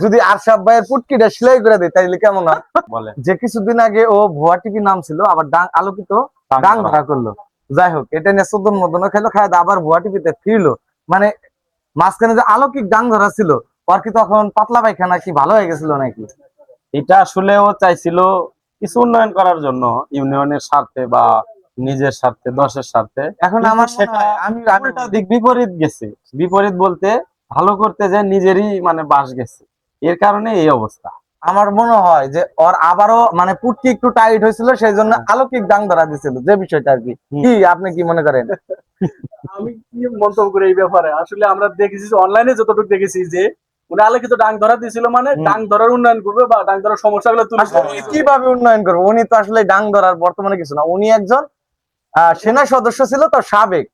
যদি আরশাদ ভাইয়ের পুটকিটা সেলাই করে দেয় তাইলে কেমন হয়? বলে যে কিছুদিন আগে ও ভুয়া টিভি নাম ছিল, আবার আলোকিত ডাং ধরা করলো। যাই হোক, এটা নিয়ে চোদ্দ মদন খেলো, খায় আবার ভুয়া টিভিতে ফিরলো। মানে মাঝখানে যে আলোকিক ডাং ধরা ছিল, ওর কি তখন পাতলা পায়খানা কি ভালো হয়ে গেছিল নাকি? এটা আসলে ও চাইছিল কিছু উন্নয়ন করার জন্য, ইউনিয়নের স্বার্থে বা নিজের স্বার্থে, দশের স্বার্থে। এখন কিন্তু আমার মনে সেটা হয় আমি উল্টা দিক বিপরীত গেছে। বিপরীত বলতে ভালো করতে যে নিজেরই মানে বাস গেছে, এর কারণে এই অবস্থা। আমার মনে হয় যে ওর আবারও মানে পুটকি একটু টাইট হয়েছিল, সেই জন্য আলোকিক ডাং ধরা দিছিল, যে বিষয়টা আর কি। কি আপনি কি মনে করেন? আমি কি মন্তব্য করি এই ব্যাপারে? আসলে আমরা দেখেছি অনলাইনে যতটুকু দেখেছি যে উনি আলোকিত ডাং ধরা দিয়েছিল, মানে ডাং ধরার উন্নয়ন করবে বা ডাং ধরার সমস্যাগুলো তুলে ধরবে। কিভাবে উন্নয়ন করবো? উনি তো আসলে ডাং ধরার বর্তমানে কিছু না, উনি একজন সেনা সদস্য ছিল তো, সাবেক।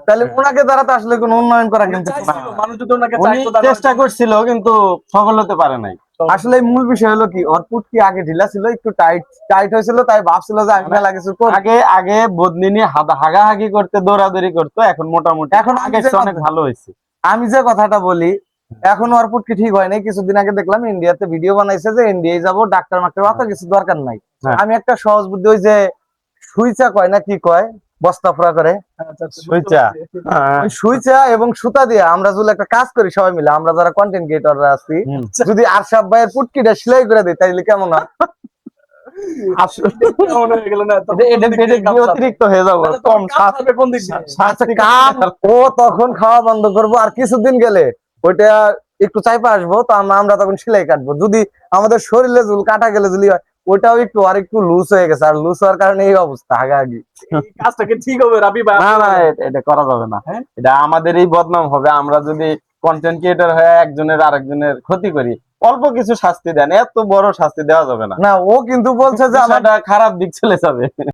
তাহলে ওনাকে দ্বারা তো আসলে কোনো উন্নয়ন করা কিন্তু চাইছিল, মানুষ যদি ওনাকে উনি চাইতো তাহলে চেষ্টা করছিল কিন্তু সফল হতে পারে নাই। আসলে মূল বিষয় হলো কি, ওর পুটকি আগে ঢিলা ছিল, একটু টাইট টাইট হয়েছিল, তাই ভাবছিল যে আমি মেলা কিছু করব। আগে আগে বদনি নিয়ে হাগাহাগি করতে, দৌড়াদৌড়ি করতো, এখন মোটামুটি এখন আগে অনেক ভালো হয়েছে। আমি যে কথাটা বলি, এখন ওর পুটকি ঠিক হয় নাই। কিছুদিন আগে দেখলাম ইন্ডিয়াতে ভিডিও বানাইছে যে ইন্ডিয়ায় যাব, ডাক্তার মাক্তার অত কিছু দরকার নাই। আমি একটা সহজ বুদ্ধি, ওই যে সুইচা কয় না কি কয়, বস্তা ফোড়া করে, ওই সুইচা এবং সুতা দিয়ে আমরা যদি একটা কাজ করি সবাই মিলে, আমরা যারা কন্টেন্ট ক্রিয়েটররা আছি, যদি আরশাদ ভাইয়ের পুটকিটা সেলাই করে দিই তাইলে কেমন হয়? অতিরিক্ত হয়ে যাবো, কম আচ্ছা, কাম ও তখন খাওয়া বন্ধ করবো, আর কিছুদিন গেলে ওইটা একটু চাইপা আসবো, তো আমরা তখন সেলাই কাটবো। যদি আমাদের শরীরে চুল কাটা গেলে যদি ওইটাও একটু আর একটু লুজ হয়ে গেছে, আর লুজ হওয়ার কারণে এই অবস্থা হাগাহাগি। কাজটাকে ঠিক হবে রাবি ভাই? না না, এটা করা যাবে না। এটা আমাদেরই বদনাম হবে আমরা যদি কন্টেন্ট ক্রিয়েটর হয়ে একজনের আরেকজনের ক্ষতি করি। অল্প কিছু শাস্তি দেন, এত বড় শাস্তি দেওয়া যাবে না। না, ও কিন্তু বলছে যে আমার খারাপ দিক চলে যাবে।